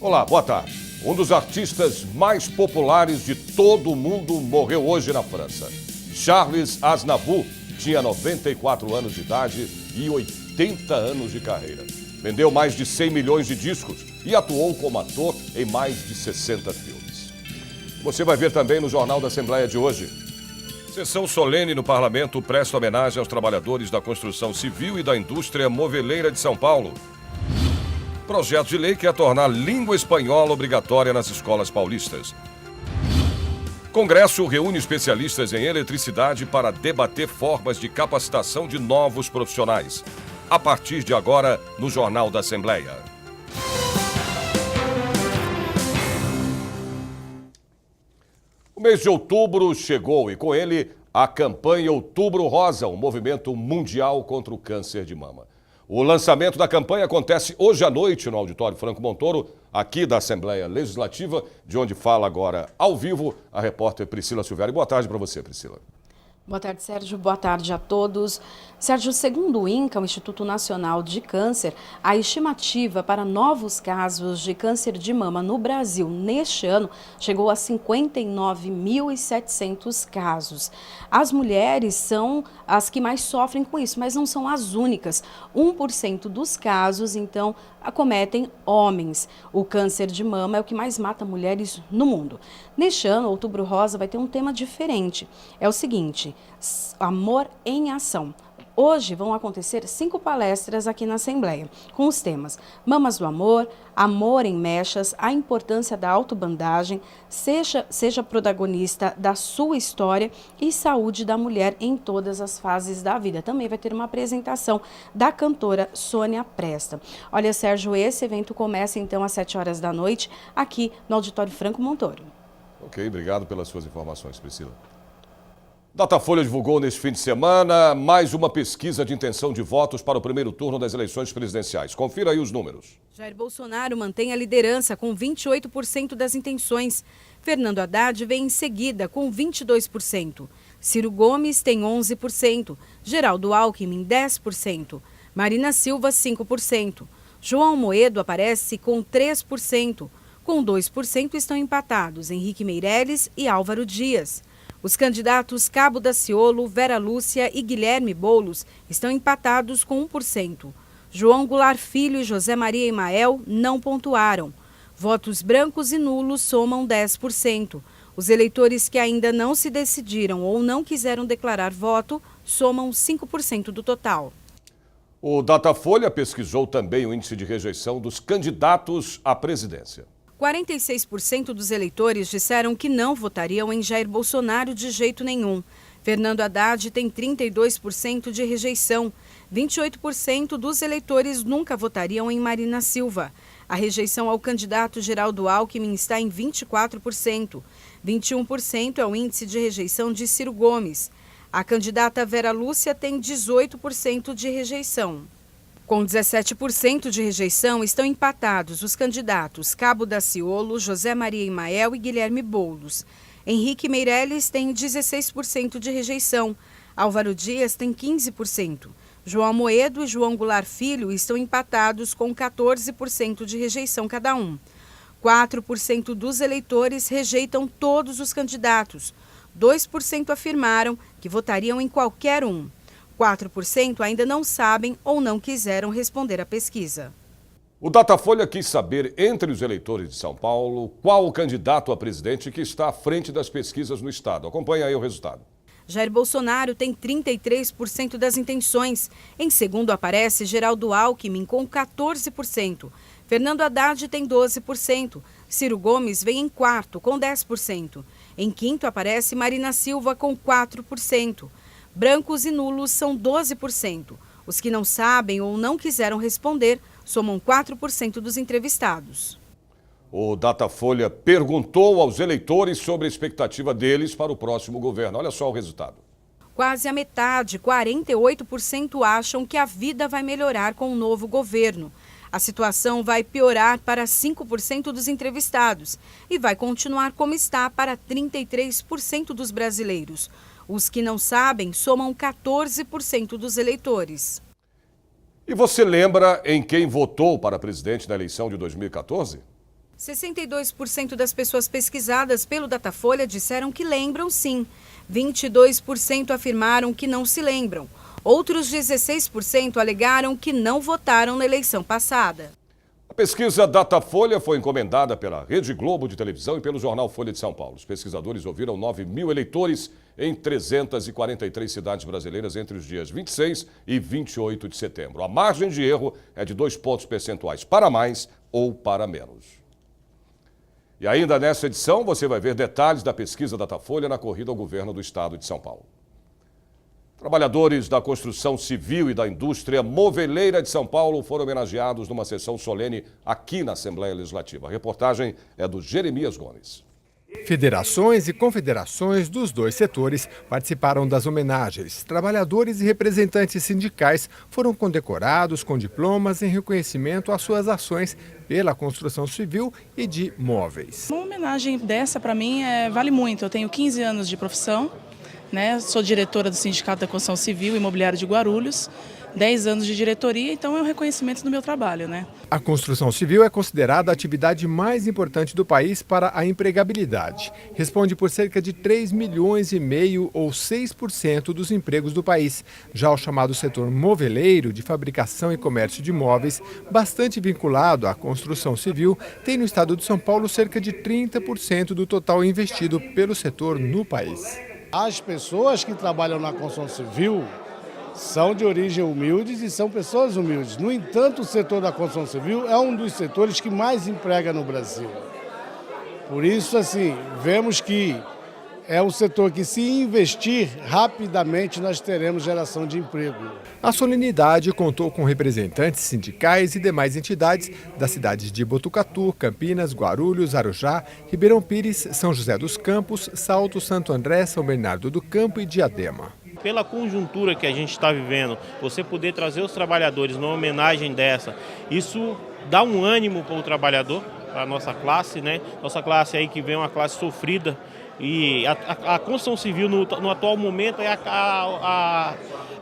Olá, boa tarde. Um dos artistas mais populares de todo o mundo morreu hoje na França. Charles Aznavour tinha 94 anos de idade e 80 anos de carreira. Vendeu mais de 100 milhões de discos e atuou como ator em mais de 60 filmes. Você vai ver também no Jornal da Assembleia de hoje. Sessão solene no Parlamento presta homenagem aos trabalhadores da construção civil e da indústria moveleira de São Paulo. Projeto de lei quer tornar língua espanhola obrigatória nas escolas paulistas. Congresso reúne especialistas em eletricidade para debater formas de capacitação de novos profissionais. A partir de agora, no Jornal da Assembleia. O mês de outubro chegou e com ele a campanha Outubro Rosa, um movimento mundial contra o câncer de mama. O lançamento da campanha acontece hoje à noite no Auditório Franco Montoro, aqui da Assembleia Legislativa, de onde fala agora ao vivo a repórter Priscila Silvério. Boa tarde para você, Priscila. Boa tarde, Sérgio. Boa tarde a todos. Sérgio, segundo o INCA, o Instituto Nacional de Câncer, a estimativa para novos casos de câncer de mama no Brasil neste ano chegou a 59.700 casos. As mulheres são as que mais sofrem com isso, mas não são as únicas. 1% dos casos, então, acometem homens. O câncer de mama é o que mais mata mulheres no mundo. Neste ano, Outubro Rosa vai ter um tema diferente. É o seguinte: amor em ação. Hoje vão acontecer 5 palestras aqui na Assembleia, com os temas Mamas do Amor, Amor em Mechas, a importância da autobandagem, seja protagonista da sua história e saúde da mulher em todas as fases da vida. Também vai ter uma apresentação da cantora Sônia Presta. Olha, Sérgio, esse evento começa então às 7 horas da noite, aqui no Auditório Franco Montoro. Ok, obrigado pelas suas informações, Priscila. Datafolha divulgou neste fim de semana mais uma pesquisa de intenção de votos para o primeiro turno das eleições presidenciais. Confira aí os números. Jair Bolsonaro mantém a liderança com 28% das intenções. Fernando Haddad vem em seguida com 22%. Ciro Gomes tem 11%. Geraldo Alckmin, 10%. Marina Silva, 5%. João Moedo aparece com 3%. Com 2% estão empatados Henrique Meirelles e Álvaro Dias. Os candidatos Cabo Daciolo, Vera Lúcia e Guilherme Boulos estão empatados com 1%. João Goulart Filho e José Maria Emael não pontuaram. Votos brancos e nulos somam 10%. Os eleitores que ainda não se decidiram ou não quiseram declarar voto somam 5% do total. O Datafolha pesquisou também o índice de rejeição dos candidatos à presidência. 46% dos eleitores disseram que não votariam em Jair Bolsonaro de jeito nenhum. Fernando Haddad tem 32% de rejeição. 28% dos eleitores nunca votariam em Marina Silva. A rejeição ao candidato Geraldo Alckmin está em 24%. 21% é o índice de rejeição de Ciro Gomes. A candidata Vera Lúcia tem 18% de rejeição. Com 17% de rejeição, estão empatados os candidatos Cabo Daciolo, José Maria Emael e Guilherme Boulos. Henrique Meirelles tem 16% de rejeição. Álvaro Dias tem 15%. João Moedo e João Goulart Filho estão empatados com 14% de rejeição cada um. 4% dos eleitores rejeitam todos os candidatos. 2% afirmaram que votariam em qualquer um. 4% ainda não sabem ou não quiseram responder à pesquisa. O Datafolha quis saber, entre os eleitores de São Paulo, qual o candidato a presidente que está à frente das pesquisas no estado. Acompanhe aí o resultado. Jair Bolsonaro tem 33% das intenções. Em segundo aparece Geraldo Alckmin com 14%. Fernando Haddad tem 12%. Ciro Gomes vem em quarto com 10%. Em quinto aparece Marina Silva com 4%. Brancos e nulos são 12%. Os que não sabem ou não quiseram responder somam 4% dos entrevistados. O Datafolha perguntou aos eleitores sobre a expectativa deles para o próximo governo. Olha só o resultado. Quase a metade, 48%, acham que a vida vai melhorar com o novo governo. A situação vai piorar para 5% dos entrevistados e vai continuar como está para 33% dos brasileiros. Os que não sabem somam 14% dos eleitores. E você lembra em quem votou para presidente na eleição de 2014? 62% das pessoas pesquisadas pelo Datafolha disseram que lembram sim. 22% afirmaram que não se lembram. Outros 16% alegaram que não votaram na eleição passada. A pesquisa Datafolha foi encomendada pela Rede Globo de televisão e pelo jornal Folha de São Paulo. Os pesquisadores ouviram 9.000 eleitores em 343 cidades brasileiras entre os dias 26 e 28 de setembro. A margem de erro é de 2 pontos percentuais para mais ou para menos. E ainda nessa edição você vai ver detalhes da pesquisa Datafolha na corrida ao governo do estado de São Paulo. Trabalhadores da construção civil e da indústria moveleira de São Paulo foram homenageados numa sessão solene aqui na Assembleia Legislativa. A reportagem é do Jeremias Gomes. Federações e confederações dos dois setores participaram das homenagens. Trabalhadores e representantes sindicais foram condecorados com diplomas em reconhecimento às suas ações pela construção civil e de móveis. Uma homenagem dessa, para mim, vale muito. Eu tenho 15 anos de profissão. Sou diretora do Sindicato da Construção Civil e Imobiliário de Guarulhos, 10 anos de diretoria, então é um reconhecimento do meu trabalho. A construção civil é considerada a atividade mais importante do país para a empregabilidade. Responde por cerca de 3,5 milhões ou 6% dos empregos do país. Já o chamado setor moveleiro, de fabricação e comércio de móveis, bastante vinculado à construção civil, tem no estado de São Paulo cerca de 30% do total investido pelo setor no país. As pessoas que trabalham na construção civil são de origem humildes e são pessoas humildes. No entanto, o setor da construção civil é um dos setores que mais emprega no Brasil. Por isso, vemos que é um setor que, se investir rapidamente, nós teremos geração de emprego. A solenidade contou com representantes sindicais e demais entidades das cidades de Botucatu, Campinas, Guarulhos, Arujá, Ribeirão Pires, São José dos Campos, Salto, Santo André, São Bernardo do Campo e Diadema. Pela conjuntura que a gente está vivendo, você poder trazer os trabalhadores numa homenagem dessa, isso dá um ânimo para o trabalhador, para a nossa classe, Nossa classe aí que vem uma classe sofrida. E a construção civil no atual momento é a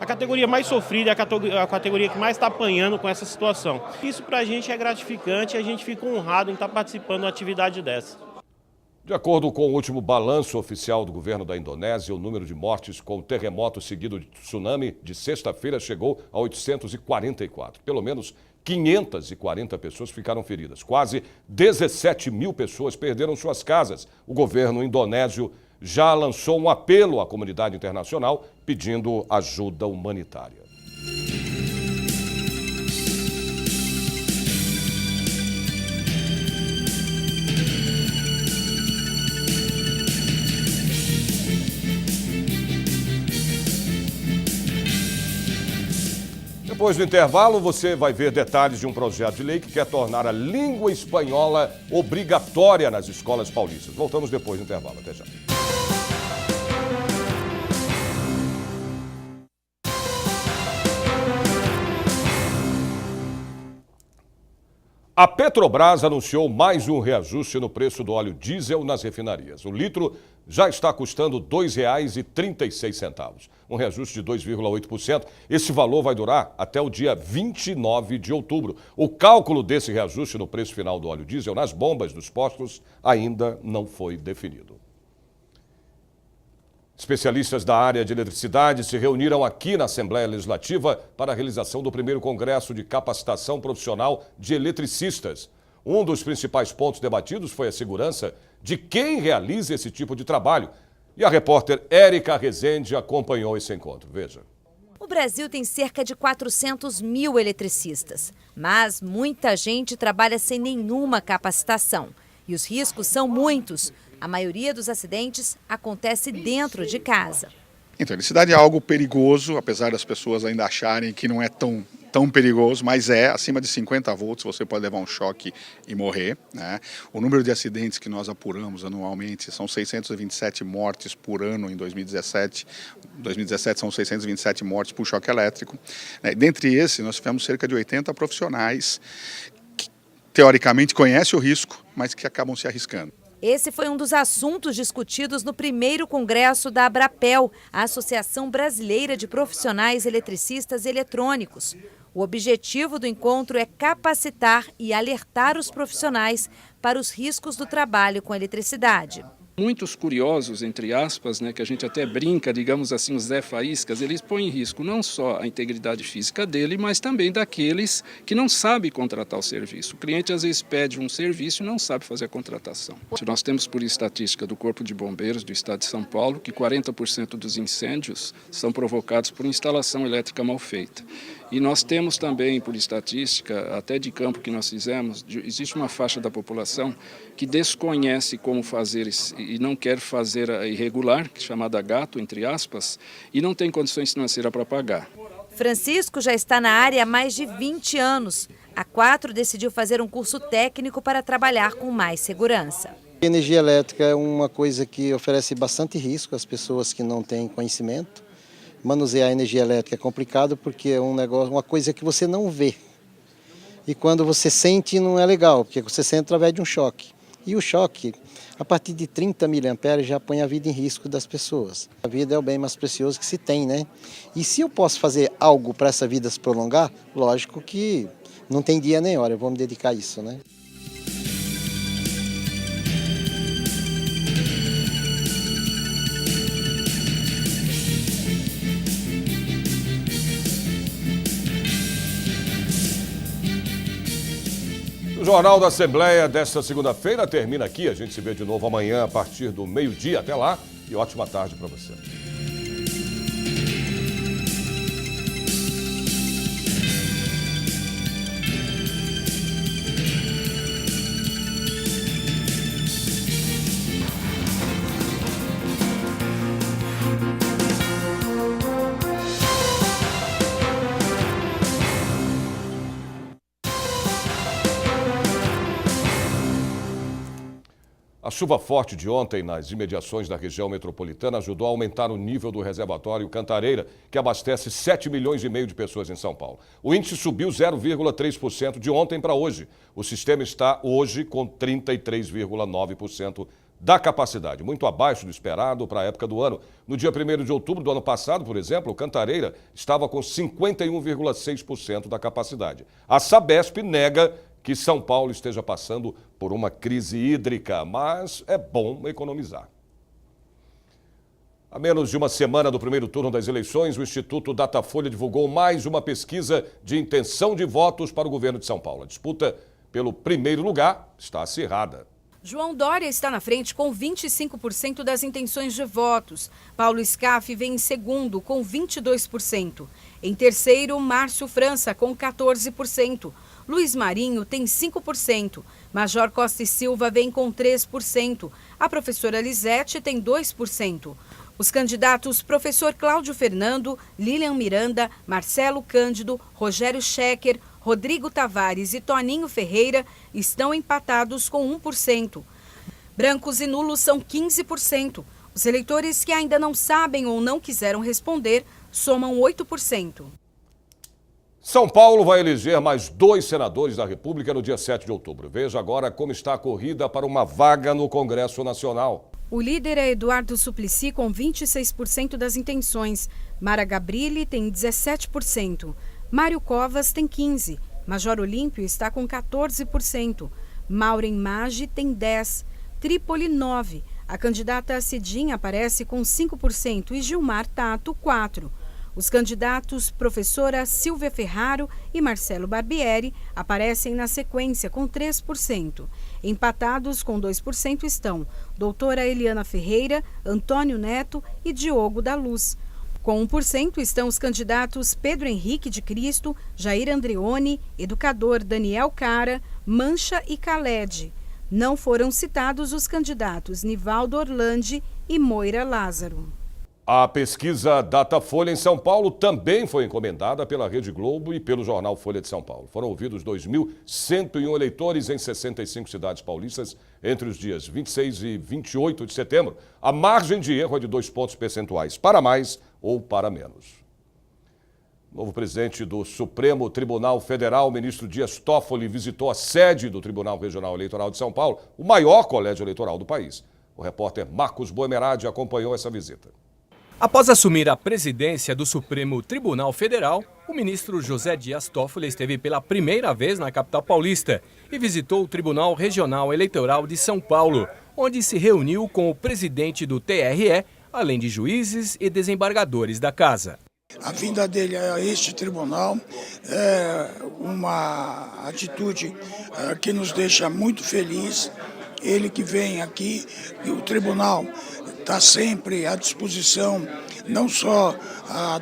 categoria mais sofrida, a categoria que mais está apanhando com essa situação. Isso para a gente é gratificante e a gente fica honrado em estar participando de uma atividade dessa. De acordo com o último balanço oficial do governo da Indonésia, o número de mortes com o terremoto seguido de tsunami de sexta-feira chegou a 844. Pelo menos 540 pessoas ficaram feridas. Quase 17 mil pessoas perderam suas casas. O governo indonésio já lançou um apelo à comunidade internacional pedindo ajuda humanitária. Depois do intervalo, você vai ver detalhes de um projeto de lei que quer tornar a língua espanhola obrigatória nas escolas paulistas. Voltamos depois do intervalo. Até já. A Petrobras anunciou mais um reajuste no preço do óleo diesel nas refinarias. O litro já está custando R$ 2,36, um reajuste de 2,8%. Esse valor vai durar até o dia 29 de outubro. O cálculo desse reajuste no preço final do óleo diesel nas bombas dos postos ainda não foi definido. Especialistas da área de eletricidade se reuniram aqui na Assembleia Legislativa para a realização do primeiro Congresso de Capacitação Profissional de Eletricistas. Um dos principais pontos debatidos foi a segurança de quem realiza esse tipo de trabalho. E a repórter Érica Rezende acompanhou esse encontro. Veja. O Brasil tem cerca de 400 mil eletricistas, mas muita gente trabalha sem nenhuma capacitação. E os riscos são muitos. A maioria dos acidentes acontece dentro de casa. Então, eletricidade é algo perigoso, apesar das pessoas ainda acharem que não é tão perigoso, mas acima de 50 volts você pode levar um choque e morrer. O número de acidentes que nós apuramos anualmente são 627 mortes por ano em 2017. Em 2017 são 627 mortes por choque elétrico. Dentre esses, nós tivemos cerca de 80 profissionais que, teoricamente, conhecem o risco, mas que acabam se arriscando. Esse foi um dos assuntos discutidos no primeiro congresso da Abrapel, a Associação Brasileira de Profissionais Eletricistas e Eletrônicos. O objetivo do encontro é capacitar e alertar os profissionais para os riscos do trabalho com eletricidade. Muitos curiosos, entre aspas, que a gente até brinca, digamos assim, os Zé Faíscas, eles põem em risco não só a integridade física dele, mas também daqueles que não sabem contratar o serviço. O cliente às vezes pede um serviço e não sabe fazer a contratação. Nós temos por estatística do Corpo de Bombeiros do Estado de São Paulo que 40% dos incêndios são provocados por instalação elétrica mal feita. E nós temos também, por estatística, até de campo que nós fizemos, existe uma faixa da população que desconhece como fazer e não quer fazer a irregular, chamada gato, entre aspas, e não tem condições financeiras para pagar. Francisco já está na área há mais de 20 anos. Há 4 decidiu fazer um curso técnico para trabalhar com mais segurança. A energia elétrica é uma coisa que oferece bastante risco às pessoas que não têm conhecimento. Manusear a energia elétrica é complicado porque é uma coisa que você não vê. E quando você sente não é legal, porque você sente através de um choque. E o choque, a partir de 30 mA, já põe a vida em risco das pessoas. A vida é o bem mais precioso que se tem, né? E se eu posso fazer algo para essa vida se prolongar, lógico que não tem dia nem hora, eu vou me dedicar a isso, né? O Jornal da Assembleia desta segunda-feira termina aqui. A gente se vê de novo amanhã a partir do meio-dia. Até lá e ótima tarde para você. A chuva forte de ontem nas imediações da região metropolitana ajudou a aumentar o nível do reservatório Cantareira, que abastece 7 milhões e meio de pessoas em São Paulo. O índice subiu 0,3% de ontem para hoje. O sistema está hoje com 33,9% da capacidade, muito abaixo do esperado para a época do ano. No dia 1º de outubro do ano passado, por exemplo, o Cantareira estava com 51,6% da capacidade. A Sabesp nega que São Paulo esteja passando por uma crise hídrica, mas é bom economizar. A menos de uma semana do primeiro turno das eleições, o Instituto Datafolha divulgou mais uma pesquisa de intenção de votos para o governo de São Paulo. A disputa pelo primeiro lugar está acirrada. João Dória está na frente com 25% das intenções de votos. Paulo Scaff vem em segundo com 22%. Em terceiro, Márcio França com 14%. Luiz Marinho tem 5%. Major Costa e Silva vem com 3%. A professora Lisete tem 2%. Os candidatos professor Cláudio Fernando, Lilian Miranda, Marcelo Cândido, Rogério Schecker, Rodrigo Tavares e Toninho Ferreira estão empatados com 1%. Brancos e nulos são 15%. Os eleitores que ainda não sabem ou não quiseram responder somam 8%. São Paulo vai eleger mais 2 senadores da República no dia 7 de outubro. Veja agora como está a corrida para uma vaga no Congresso Nacional. O líder é Eduardo Suplicy com 26% das intenções. Mara Gabrilli tem 17%. Mário Covas tem 15%. Major Olímpio está com 14%. Maureen Maggi tem 10%. Trípoli 9%. A candidata Cidinha aparece com 5% e Gilmar Tato 4%. Os candidatos professora Silvia Ferraro e Marcelo Barbieri aparecem na sequência com 3%. Empatados com 2% estão doutora Eliana Ferreira, Antônio Neto e Diogo da Luz. Com 1% estão os candidatos Pedro Henrique de Cristo, Jair Andreoni, educador Daniel Cara, Mancha e Khaled. Não foram citados os candidatos Nivaldo Orlandi e Moira Lázaro. A pesquisa Datafolha em São Paulo também foi encomendada pela Rede Globo e pelo jornal Folha de São Paulo. Foram ouvidos 2.101 eleitores em 65 cidades paulistas entre os dias 26 e 28 de setembro. A margem de erro é de 2 pontos percentuais, para mais ou para menos. O novo presidente do Supremo Tribunal Federal, o ministro Dias Toffoli, visitou a sede do Tribunal Regional Eleitoral de São Paulo, o maior colégio eleitoral do país. O repórter Marcos Boemerade acompanhou essa visita. Após assumir a presidência do Supremo Tribunal Federal, o ministro José Dias Toffoli esteve pela primeira vez na capital paulista e visitou o Tribunal Regional Eleitoral de São Paulo, onde se reuniu com o presidente do TRE, além de juízes e desembargadores da casa. A vinda dele a este tribunal é uma atitude que nos deixa muito feliz. Ele que vem aqui, e o tribunal está sempre à disposição, não só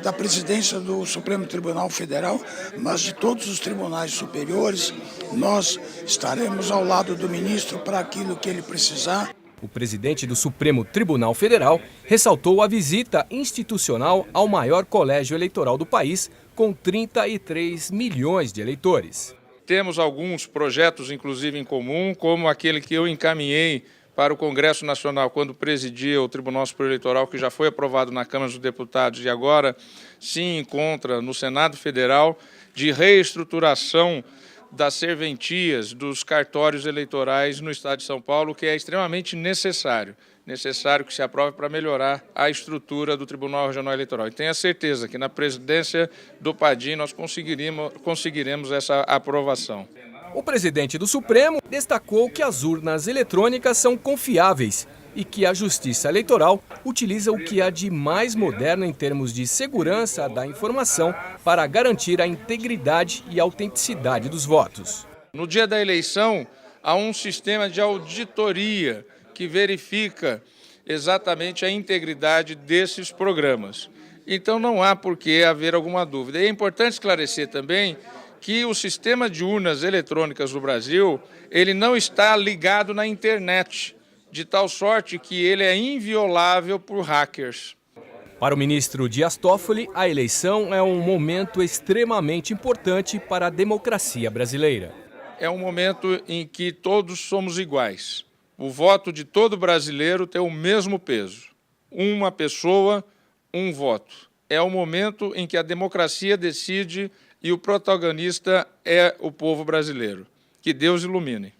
da presidência do Supremo Tribunal Federal, mas de todos os tribunais superiores. Nós estaremos ao lado do ministro para aquilo que ele precisar. O presidente do Supremo Tribunal Federal ressaltou a visita institucional ao maior colégio eleitoral do país, com 33 milhões de eleitores. Temos alguns projetos, inclusive, em comum, como aquele que eu encaminhei para o Congresso Nacional quando presidia o Tribunal Superior Eleitoral, que já foi aprovado na Câmara dos Deputados e agora se encontra no Senado Federal, de reestruturação das serventias dos cartórios eleitorais no Estado de São Paulo, que é extremamente necessário que se aprove para melhorar a estrutura do Tribunal Regional Eleitoral. E tenha certeza que na presidência do Padilha nós conseguiremos essa aprovação. O presidente do Supremo destacou que as urnas eletrônicas são confiáveis e que a Justiça Eleitoral utiliza o que há de mais moderno em termos de segurança da informação para garantir a integridade e autenticidade dos votos. No dia da eleição, há um sistema de auditoria que verifica exatamente a integridade desses programas. Então não há por que haver alguma dúvida. E é importante esclarecer também que o sistema de urnas eletrônicas do Brasil, ele não está ligado na internet, de tal sorte que ele é inviolável por hackers. Para o ministro Dias Toffoli, a eleição é um momento extremamente importante para a democracia brasileira. É um momento em que todos somos iguais. O voto de todo brasileiro tem o mesmo peso. Uma pessoa, um voto. É o momento em que a democracia decide e o protagonista é o povo brasileiro. Que Deus ilumine.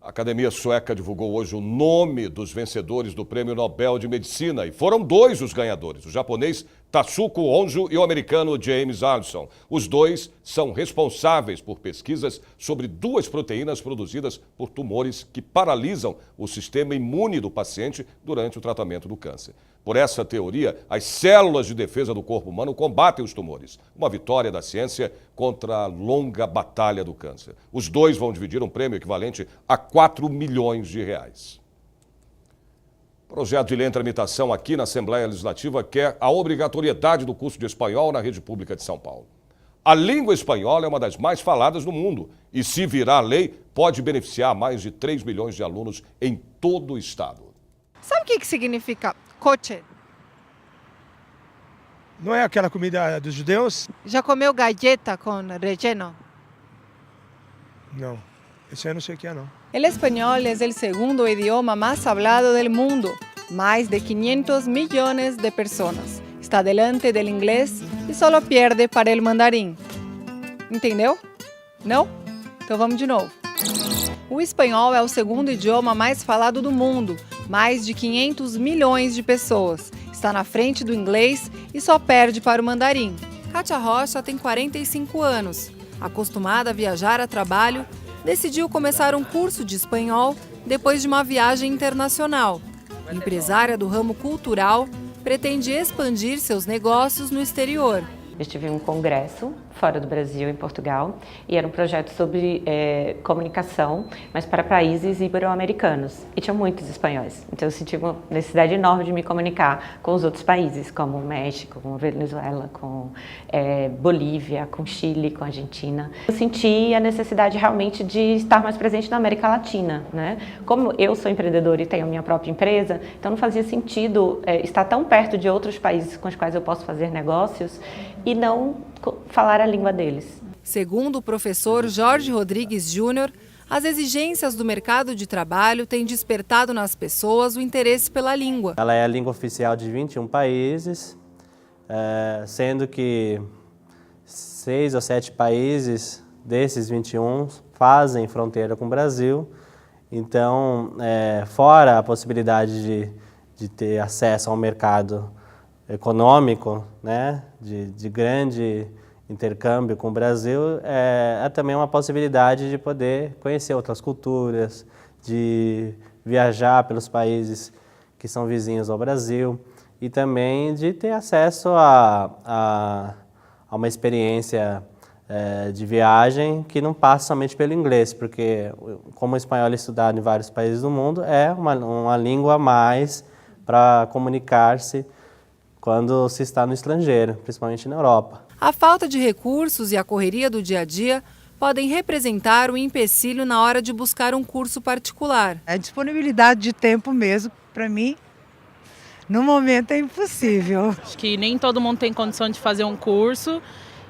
A Academia Sueca divulgou hoje o nome dos vencedores do Prêmio Nobel de Medicina e foram 2 os ganhadores, o japonês Tatsuko Honjo e o americano James Allison. Os 2 são responsáveis por pesquisas sobre 2 proteínas produzidas por tumores que paralisam o sistema imune do paciente durante o tratamento do câncer. Por essa teoria, as células de defesa do corpo humano combatem os tumores. Uma vitória da ciência contra a longa batalha do câncer. Os 2 vão dividir um prêmio equivalente a 4 milhões de reais. O projeto de lei em tramitação aqui na Assembleia Legislativa quer a obrigatoriedade do curso de espanhol na rede pública de São Paulo. A língua espanhola é uma das mais faladas no mundo e, se virar lei, pode beneficiar mais de 3 milhões de alunos em todo o estado. Sabe o que significa coche? Não é aquela comida dos judeus? Já comeu galleta com relleno? Não, esse eu não sei o que é não. El español es el segundo idioma más hablado del mundo. Más de 500 millones de personas. Está delante del inglês e solo pierde para el mandarim. Entendeu? Não? Então vamos de novo. O espanhol é o segundo idioma mais falado do mundo. Mais de 500 milhões de pessoas. Está na frente do inglês e só perde para o mandarim. Kátia Rocha tem 45 anos. Acostumada a viajar a trabalho, decidiu começar um curso de espanhol depois de uma viagem internacional. Empresária do ramo cultural, pretende expandir seus negócios no exterior. Estive em um congresso fora do Brasil, em Portugal, e era um projeto sobre comunicação, mas para países ibero-americanos. E tinha muitos espanhóis, então eu senti uma necessidade enorme de me comunicar com os outros países, como o México, com a Venezuela, com Bolívia, com Chile, com a Argentina. Eu senti a necessidade realmente de estar mais presente na América Latina, né? Como eu sou empreendedora e tenho a minha própria empresa, então não fazia sentido estar tão perto de outros países com os quais eu posso fazer negócios e não falar a língua deles. Segundo o professor Jorge Rodrigues Júnior, as exigências do mercado de trabalho têm despertado nas pessoas o interesse pela língua. Ela é a língua oficial de 21 países, sendo que 6 ou 7 países desses 21 fazem fronteira com o Brasil. Então, fora a possibilidade de ter acesso ao mercado econômico, né, de grande intercâmbio com o Brasil, é também uma possibilidade de poder conhecer outras culturas, de viajar pelos países que são vizinhos ao Brasil e também de ter acesso a uma experiência de viagem que não passa somente pelo inglês, porque como o espanhol é estudado em vários países do mundo, é uma língua a mais para comunicar-se quando se está no estrangeiro, principalmente na Europa. A falta de recursos e a correria do dia a dia podem representar um empecilho na hora de buscar um curso particular. A disponibilidade de tempo mesmo, para mim, no momento é impossível. Acho que nem todo mundo tem condição de fazer um curso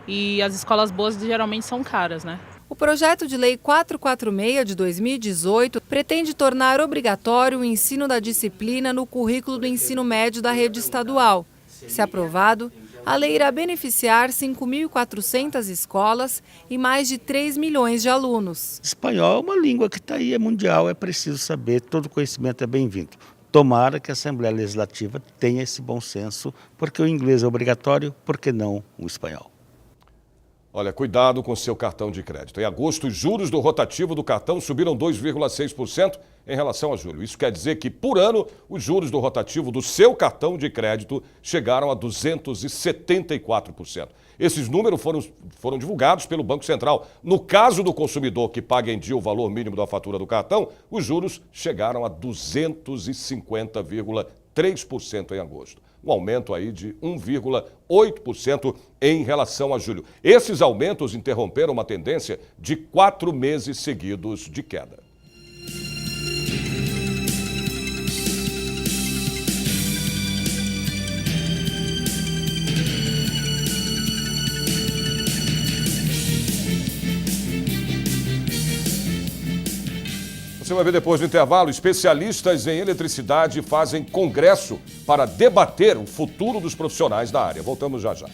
e as escolas boas geralmente são caras, né? O projeto de lei 446 de 2018 pretende tornar obrigatório o ensino da disciplina no currículo do ensino médio da rede estadual. Se aprovado, a lei irá beneficiar 5.400 escolas e mais de 3 milhões de alunos. Espanhol é uma língua que está aí, é mundial, é preciso saber, todo conhecimento é bem-vindo. Tomara que a Assembleia Legislativa tenha esse bom senso, porque o inglês é obrigatório, por que não o espanhol? Olha, cuidado com seu cartão de crédito. Em agosto, os juros do rotativo do cartão subiram 2,6% em relação a julho. Isso quer dizer que, por ano, os juros do rotativo do seu cartão de crédito chegaram a 274%. Esses números foram divulgados pelo Banco Central. No caso do consumidor que paga em dia o valor mínimo da fatura do cartão, os juros chegaram a 250,3% em agosto. Um aumento aí de 1,8% em relação a julho. Esses aumentos interromperam uma tendência de 4 meses seguidos de queda. Você vai ver depois do intervalo, especialistas em eletricidade fazem congresso para debater o futuro dos profissionais da área. Voltamos já já.